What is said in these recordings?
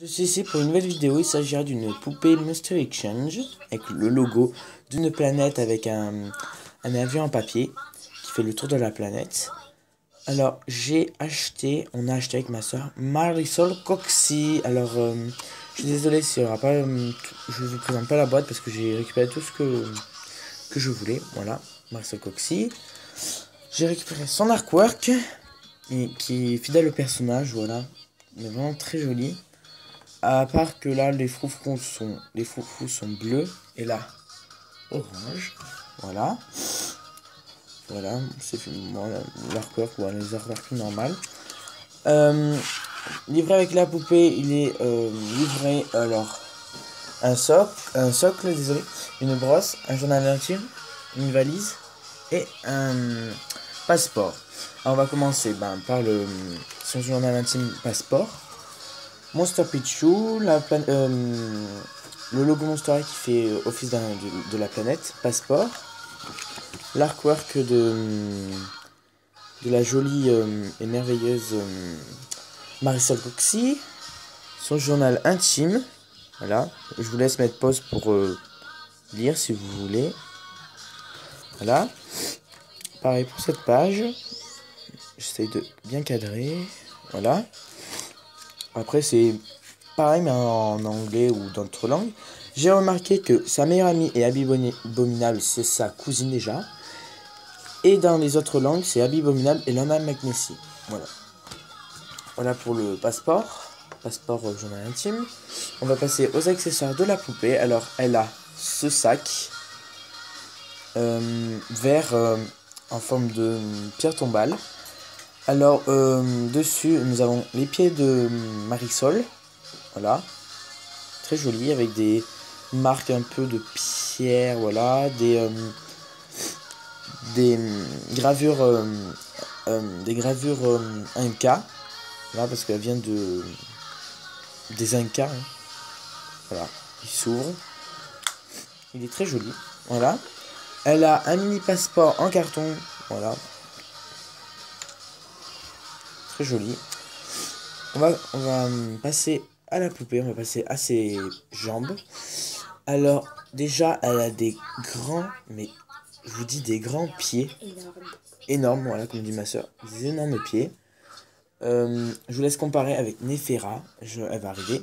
Je suis ici pour une nouvelle vidéo. Il s'agira d'une poupée Monster Exchange avec le logo d'une planète avec un avion en papier qui fait le tour de la planète. Alors on a acheté avec ma soeur Marisol Coxy. Alors je suis désolé s'il n'y aura pas, je vous présente pas la boîte parce que j'ai récupéré tout ce que je voulais. Voilà, Marisol Coxy. J'ai récupéré son artwork qui est fidèle au personnage, voilà, mais vraiment très joli. À part que là, les froufrous sont bleus et là, orange. Voilà. Voilà, c'est l'artwork, voilà, les artworks normales. Livré avec la poupée, il est livré, alors, un socle, désolé, une brosse, un journal intime, une valise et un passeport. Alors, on va commencer par son journal intime passeport. Monster Pichu, le logo Monster qui fait office de la planète, passeport, l'artwork de la jolie et merveilleuse Marisol Coxy, son journal intime, voilà, je vous laisse mettre pause pour lire si vous voulez, voilà, pareil pour cette page, j'essaye de bien cadrer, voilà. Après, c'est pareil, mais en anglais ou dans d'autres langues. J'ai remarqué que sa meilleure amie est Abby Abominable, c'est sa cousine déjà. Et dans les autres langues, c'est Abby Abominable et Lana McNessy. Voilà. Voilà pour le passeport. Passeport journal intime. On va passer aux accessoires de la poupée. Alors, elle a ce sac vert en forme de pierre tombale. Alors, dessus, nous avons les pieds de Marisol. Voilà. Très joli, avec des marques un peu de pierre, voilà. Des gravures, Inca. Voilà, parce qu'elle vient des Incas. Hein. Voilà. Il s'ouvre. Il est très joli. Voilà. Elle a un mini passeport en carton. Voilà. Très joli. On va passer à la poupée, on va passer à ses jambes. Alors, déjà, elle a des grands, mais je vous dis des grands pieds. Énormes, voilà, comme dit ma soeur. Des énormes pieds. Je vous laisse comparer avec Nefera. Elle va arriver.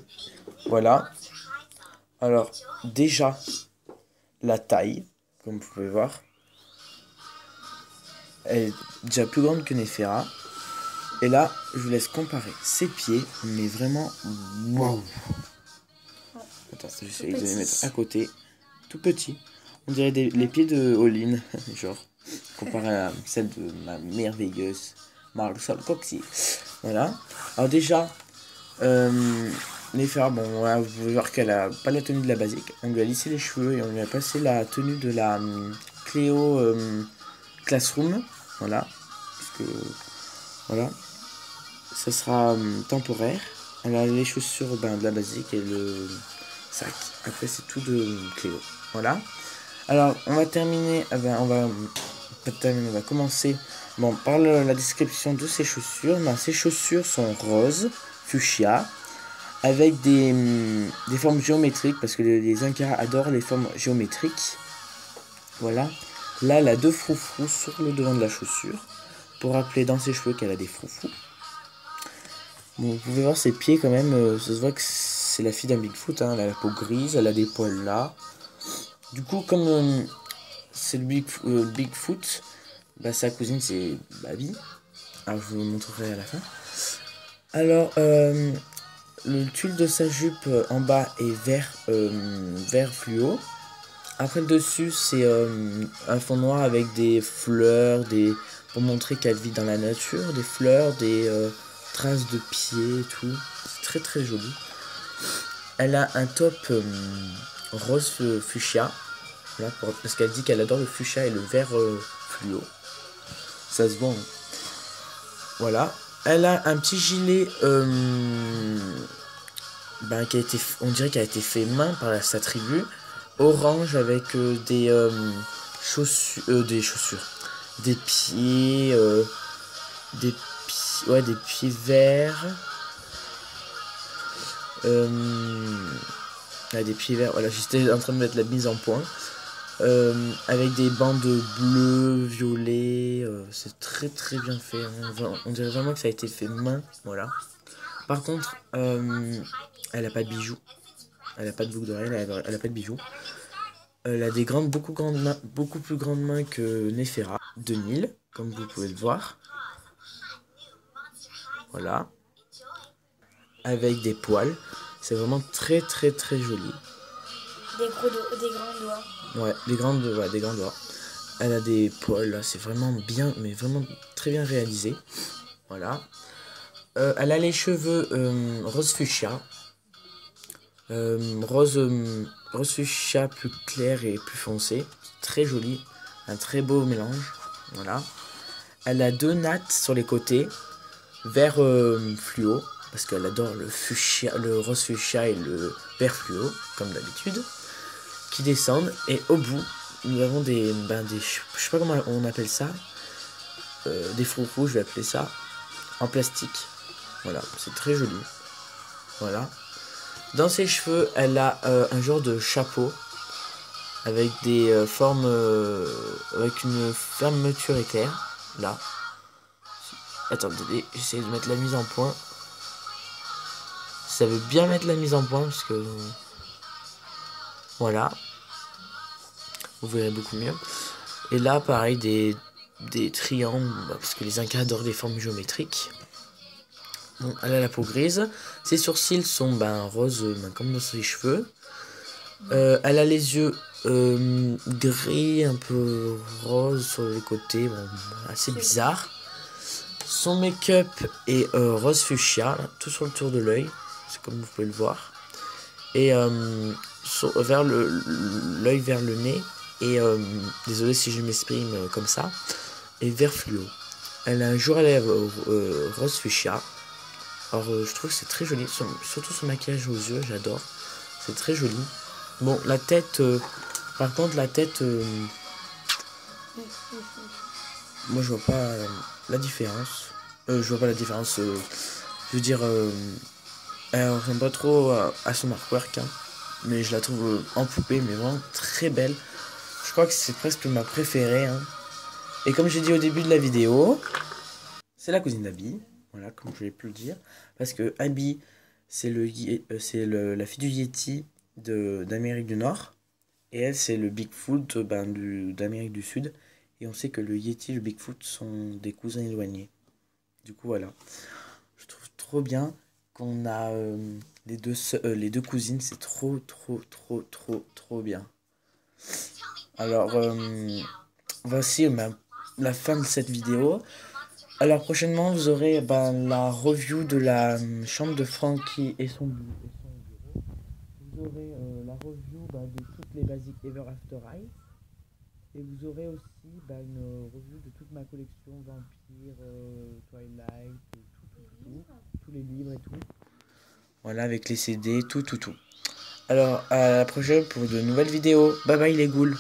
Voilà. Alors, déjà, la taille, comme vous pouvez voir. Elle est déjà plus grande que Nefera. Et là, je vous laisse comparer ses pieds, mais vraiment, wow. Attends, j'essaie de les mettre à côté, tout petit. On dirait les pieds de Olin, genre, comparé à celle de ma merveilleuse Marisol Coxy. Voilà. Alors déjà, les fers, bon, voilà, vous pouvez voir qu'elle a pas la tenue de la basique. On lui a lissé les cheveux et on lui a passé la tenue de la Cléo Classroom. Voilà. Parce que, voilà. Ça sera temporaire. Elle a les chaussures de la basique et le sac. Après, c'est tout de Cléo. Voilà. Alors, on va terminer. On va commencer par la description de ses chaussures. Ses chaussures sont roses, fuchsia, avec des formes géométriques, parce que les Incas adorent les formes géométriques. Voilà. Là, elle a deux froufrous sur le devant de la chaussure, pour rappeler dans ses cheveux qu'elle a des froufrous. Bon, vous pouvez voir ses pieds quand même, ça se voit que c'est la fille d'un Bigfoot, hein. Elle a la peau grise, elle a des poils là. Du coup, comme c'est le Bigfoot, sa cousine c'est Baby. Alors je vous le montrerai à la fin. Alors, le tulle de sa jupe en bas est vert fluo. Après le dessus c'est un fond noir avec des fleurs, pour montrer qu'elle vit dans la nature, des fleurs, des traces de pieds et tout. C'est très très joli. Elle a un top rose fuchsia. Voilà, parce qu'elle dit qu'elle adore le fuchsia et le vert fluo. Ça se voit. Hein. Voilà. Elle a un petit gilet on dirait qu'il a été fait main par sa tribu. Orange avec des chaussures. Des pieds. Des pieds verts. Elle a des pieds verts. Voilà, j'étais en train de mettre la mise en point. Avec des bandes bleues, violets. C'est très très bien fait. On dirait vraiment que ça a été fait main. Voilà. Par contre, elle a pas de bijoux. Elle a pas de boucle d'oreille. Elle a pas de bijoux. Elle a des beaucoup plus grandes mains que Néfera de Nil, comme vous pouvez le voir. Voilà. Avec des poils. C'est vraiment très très très joli. Des grands doigts. Ouais, des grands doigts. Elle a des poils, là, c'est vraiment bien, mais vraiment très bien réalisé. Voilà. Elle a les cheveux rose fuchsia. Rose fuchsia plus clair et plus foncé. Très joli. Un très beau mélange. Voilà. Elle a 2 nattes sur les côtés. Vert fluo. Parce qu'elle adore le rose fuchsia et le vert fluo, comme d'habitude. Qui descendent. Et au bout, nous avons des je sais pas comment on appelle ça. Des froufrous, je vais appeler ça. En plastique. Voilà. C'est très joli. Voilà. Dans ses cheveux, elle a un genre de chapeau avec des formes, avec une fermeture éclair, là. Attendez, j'essaie de mettre la mise en point. Ça veut bien mettre la mise en point parce que voilà, vous verrez beaucoup mieux. Et là, pareil, des triangles, parce que les Incas adorent les formes géométriques. Bon, elle a la peau grise. Ses sourcils sont roses, comme dans ses cheveux. Elle a les yeux gris, un peu rose sur les côtés. Bon, assez bizarre. Son make-up est rose fuchsia, là, tout sur le tour de l'œil. C'est comme vous pouvez le voir. Et vers l'œil vers le nez. Et désolé si je m'exprime comme ça. Et vert fluo. Elle a un jour à lèvres rose fuchsia. Alors je trouve que c'est très joli, surtout son maquillage aux yeux, j'adore. C'est très joli. Bon, la tête, par contre la tête, moi je vois pas la différence. Je vois pas la différence, je veux dire, elle ressemble pas trop à son artwork, hein, mais je la trouve en poupée, mais vraiment très belle. Je crois que c'est presque ma préférée, hein. Et comme j'ai dit au début de la vidéo, c'est la cousine d'Abby. Voilà, comme je l'ai pu le dire. Parce que Abby, c'est la fille du Yeti d'Amérique du Nord. Et elle, c'est le Bigfoot d'Amérique du Sud. Et on sait que le Yeti et le Bigfoot sont des cousins éloignés. Du coup, voilà. Je trouve trop bien qu'on a les deux cousines. C'est trop bien. Alors, voici la fin de cette vidéo. Alors prochainement vous aurez la review de la chambre de Frankie et son bureau. Vous aurez la review de toutes les basiques Ever After Eyes. Et vous aurez aussi une review de toute ma collection Vampire, Twilight, tous les livres et tout. Voilà, avec les CD, tout. Alors à la prochaine pour de nouvelles vidéos. Bye bye les ghouls.